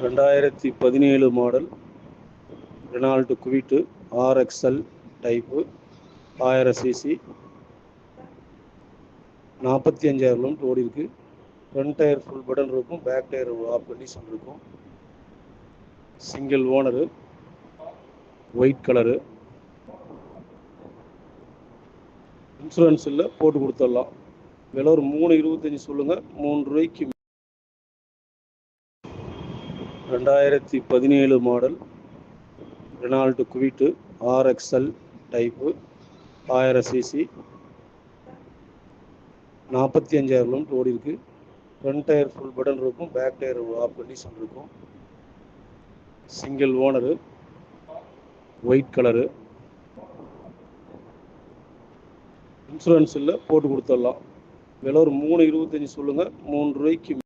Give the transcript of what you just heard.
2017 model Reynold quit RXL type 1000 CC 45,000 kilometre ஓடி இருக்கு. Front tyre full button இருக்கும், back tyre of condition இருக்கும். Single owner, white colour. Insurance இல்லை, போட்டு கொடுத்துடலாம். விலை ஒரு 3,25 சொல்லுங்கள். 3 ரூபாய்க்கு. 2017 model Reynold quit RXL type 1000 CC 45,000 kilometre ஓடி இருக்கு. ஃப்ரண்ட் டயர் ஃபுல் பட்டன் இருக்கும், பேக் டயர் ஆஃப் கண்டிஷன் இருக்கும். Single owner, white colour. Insurance இல்லை, போட்டு கொடுத்துடலாம். விலை ஒரு 3,25 சொல்லுங்கள். 3 ரூபாய்க்கு.